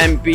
MP,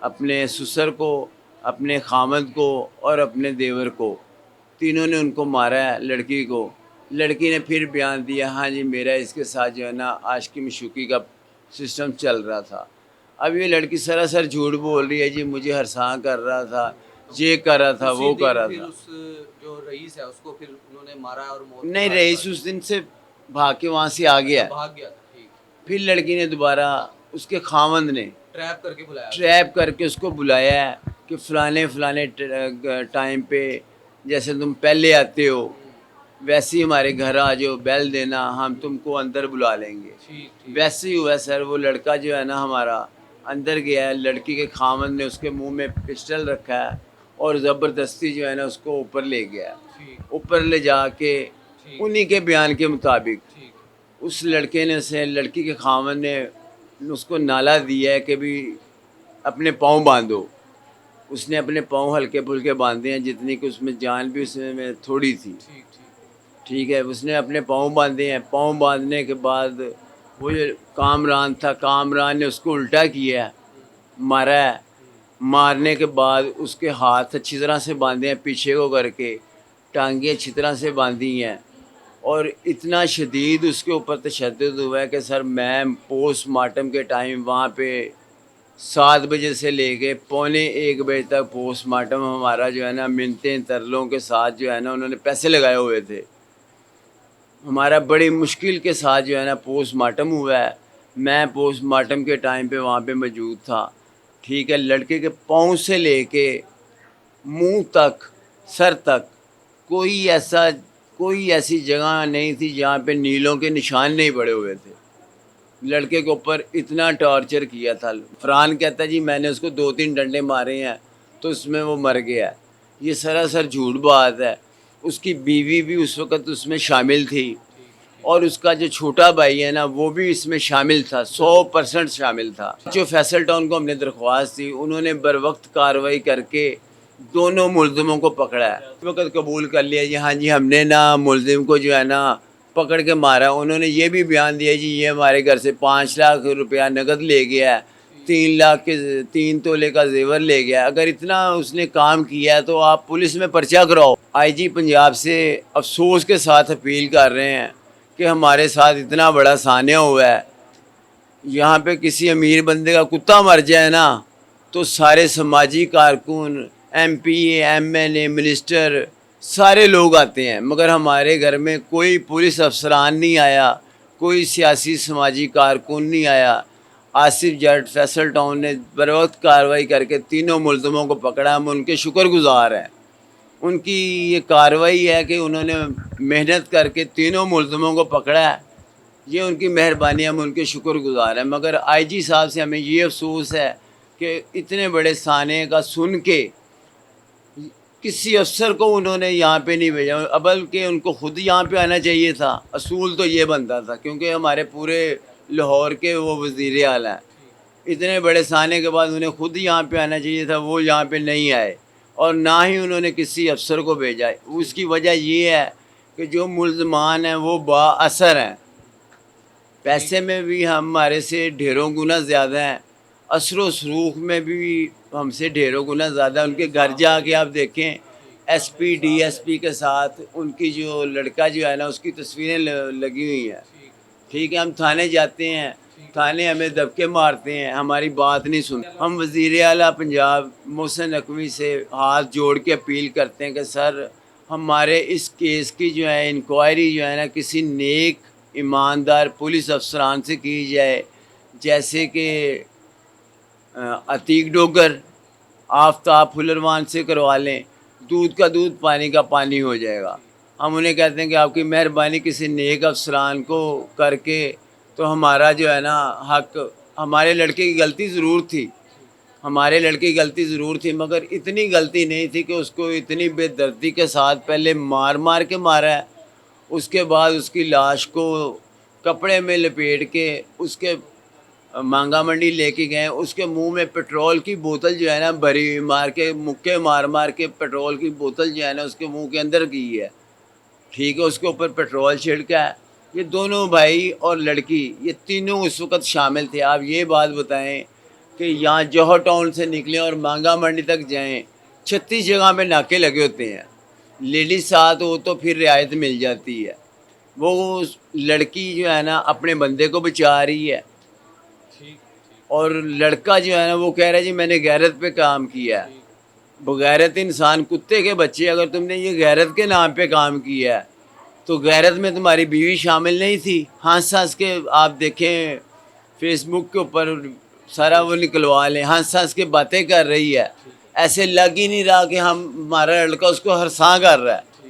اپنے سسر کو، اپنے خامد کو اور اپنے دیور کو، تینوں نے ان کو مارا ہے لڑکی کو۔ لڑکی نے پھر بیان دیا ہاں جی میرا اس کے ساتھ جو ہے نا عاشقی مشوقی کا سسٹم چل رہا تھا۔ اب یہ لڑکی سراسر جھوٹ بول رہی ہے جی مجھے ہرساں کر رہا تھا، یہ کر رہا تھا، وہ کر رہا پھر تھا۔ اس جو رئیس ہے اس کو پھر انہوں نے مارا اور موت کے نہیں، گھاٹ رئیس اتار اس دن سے بھاگ کے وہاں سے آ گیا دیا۔ ہے۔ بھاگ گیا تھا، ٹھیک، پھر لڑکی نے دوبارہ اس کے خاوند نے ٹریپ کر کے بلایا۔ ٹریپ کر کے اس کو بلایا ہے کہ فلانے ٹائم پہ جیسے تم پہلے آتے ہو ویسے ہی ہمارے گھر آ جاؤ، بیل دینا، ہم تم کو اندر بلا لیں گے۔ ٹھیک ٹھیک، ویسے ہی ہوا سر، وہ لڑکا جو ہے نا ہمارا اندر گیا ہے، لڑکی کے خاوند نے اس کے منہ میں پسٹل رکھا ہے اور زبردستی جو ہے نا اس کو اوپر لے گیا، ٹھیک اوپر لے جا کے ٹھیک انہی کے بیان کے مطابق ٹھیک، اس لڑکے نے سے لڑکی کے خاوند نے اس کو نالا دیا ہے کہ بھی اپنے پاؤں باندھو۔ اس نے اپنے پاؤں ہلکے پھلکے باندھے ہیں جتنی کہ اس میں جان بھی اس میں تھوڑی تھی، ٹھیک ٹھیک، ٹھیک ہے۔ اس نے اپنے پاؤں باندھے ہیں، پاؤں باندھنے کے بعد وہ جو کامران تھا، کامران نے اس کو الٹا کیا ہے، مارا ہے۔ مارنے کے بعد اس کے ہاتھ اچھی طرح سے باندھے ہیں پیچھے کو کر کے، ٹانگیں اچھی طرح سے باندھی ہیں، اور اتنا شدید اس کے اوپر تشدد ہوا ہے کہ سر میں پوسٹ مارٹم کے ٹائم وہاں پہ 7 بجے سے لے کے 12:45 تک پوسٹ مارٹم ہمارا جو ہے نا منتیں ترلوں کے ساتھ جو ہے نا انہوں نے پیسے لگائے ہوئے تھے، ہمارا بڑی مشکل کے ساتھ جو ہے نا پوسٹ مارٹم ہوا ہے۔ میں پوسٹ مارٹم کے ٹائم پہ وہاں پہ موجود تھا، ٹھیک ہے۔ لڑکے کے پاؤں سے لے کے منہ تک، سر تک کوئی ایسی جگہ نہیں تھی جہاں پہ نیلوں کے نشان نہیں پڑے ہوئے تھے۔ لڑکے کے اوپر اتنا ٹارچر کیا تھا۔ فرحان کہتا ہے جی میں نے اس کو 2-3 ڈنڈے مارے ہیں تو اس میں وہ مر گیا۔ یہ سراسر جھوٹ بات ہے۔ اس کی بیوی بھی اس وقت اس میں شامل تھی، اور اس کا جو چھوٹا بھائی ہے نا وہ بھی اس میں شامل تھا، 100% شامل تھا۔ جو فیصل ٹاؤن کو ہم نے درخواست دی، انہوں نے بر وقت کارروائی کر کے دونوں ملزموں کو پکڑا ہے۔ اس وقت قبول کر لیا جی ہاں جی ہم نے نا ملزم کو جو ہے نا پکڑ کے مارا۔ انہوں نے یہ بھی بیان دیا جی یہ ہمارے گھر سے 5 لاکھ روپیہ نقد لے گیا ہے، 3 تولے کا زیور لے گیا۔ اگر اتنا اس نے کام کیا ہے تو آپ پولیس میں پرچہ کراؤ۔ آئی جی پنجاب سے افسوس کے ساتھ اپیل کر رہے ہیں کہ ہمارے ساتھ اتنا بڑا سانحہ ہوا ہے، یہاں پہ کسی امیر بندے کا کتا مر جائے نا تو سارے سماجی کارکن، M P A, M L A, minister سارے لوگ آتے ہیں، مگر ہمارے گھر میں کوئی پولیس افسران نہیں آیا، کوئی سیاسی سماجی کارکن نہیں آیا۔ آصف جٹ فیصل ٹاؤن نے بر وقت کارروائی کر کے تینوں ملزموں کو پکڑا، ہم ان کے شکر گزار ہیں۔ ان کی یہ کارروائی ہے کہ انہوں نے محنت کر کے تینوں ملزموں کو پکڑا ہے، یہ ان کی مہربانی، ہم ان کے شکر گزار ہیں۔ مگر آئی جی صاحب سے ہمیں یہ افسوس ہے کہ اتنے بڑے سانحے کا سن کے کسی افسر کو انہوں نے یہاں پہ نہیں بھیجا، بلکہ ان کو خود یہاں پہ آنا چاہیے تھا۔ اصول تو یہ بنتا تھا کیونکہ ہمارے پورے لاہور کے وہ وزیر اعلیٰ ہیں، اتنے بڑے سانحے کے بعد انہیں خود یہاں پہ آنا چاہیے تھا، وہ یہاں پہ نہیں آئے، اور نہ ہی انہوں نے کسی افسر کو بھیجا۔ اس کی وجہ یہ ہے کہ جو ملزمان ہیں وہ با اثر ہیں، پیسے میں بھی ہمارے سے ڈھیروں گنا زیادہ ہیں، اثر و سلوک میں بھی ہم سے ڈھیروں گنا زیادہ۔ ان کے گھر جا کے آپ دیکھیں S P D S P کے ساتھ ان کی جو لڑکا جو ہے نا اس کی تصویریں لگی ہوئی ہیں، ٹھیک ہے۔ ہم تھانے جاتے ہیں، تھانے ہمیں دبکے مارتے ہیں، ہماری بات نہیں سنتے۔ ہم وزیر اعلیٰ پنجاب محسن نقوی سے ہاتھ جوڑ کے اپیل کرتے ہیں کہ سر ہمارے اس کیس کی جو ہے انکوائری جو ہے نا کسی نیک ایماندار پولیس افسران سے کی جائے، جیسے کہ عتیق ڈوگر، آفتاب پھلروان سے کروا لیں، دودھ کا دودھ پانی کا پانی ہو جائے گا۔ ہم انہیں کہتے ہیں کہ آپ کی مہربانی کسی نیک افسران کو کر کے تو ہمارا جو ہے نا حق، ہمارے لڑکے کی غلطی ضرور تھی، ہمارے لڑکے کی غلطی ضرور تھی، مگر اتنی غلطی نہیں تھی کہ اس کو اتنی بے دردی کے ساتھ پہلے مار کے مارا ہے، اس کے بعد اس کی لاش کو کپڑے میں لپیٹ کے اس کے مانگا منڈی لے کے گئے، اس کے منہ میں پٹرول کی بوتل جو ہے نا بھری مار کے مکے مار کے پٹرول کی بوتل جو ہے نا اس کے منہ کے اندر کی ہے، ٹھیک ہے۔ اس کے اوپر پٹرول چھڑکا ہے۔ یہ دونوں بھائی اور لڑکی یہ تینوں اس وقت شامل تھے۔ آپ یہ بات بتائیں کہ یہاں جوہر ٹاؤن سے نکلیں اور مانگا منڈی تک جائیں 36 جگہ پہ ناکے لگے ہوتے ہیں. لیڈیز ساتھ ہو تو پھر رعایت مل جاتی ہے. وہ لڑکی جو ہے نا اپنے بندے کو بچا رہی ہے ٹھیک اور لڑکا جو ہے نا وہ کہہ رہا ہے جی میں نے غیرت پہ کام کیا ہے. بغیرت انسان کتے کے بچے اگر تم نے یہ غیرت کے نام پہ کام کیا ہے تو غیرت میں تمہاری بیوی شامل نہیں تھی. ہنس ہنس کے آپ دیکھیں فیس بک کے اوپر سارا وہ نکلوا لیں, ہنس ہنس کے باتیں کر رہی ہے. ایسے لگ ہی نہیں رہا کہ ہمارا لڑکا اس کو ہرساں کر رہا ہے.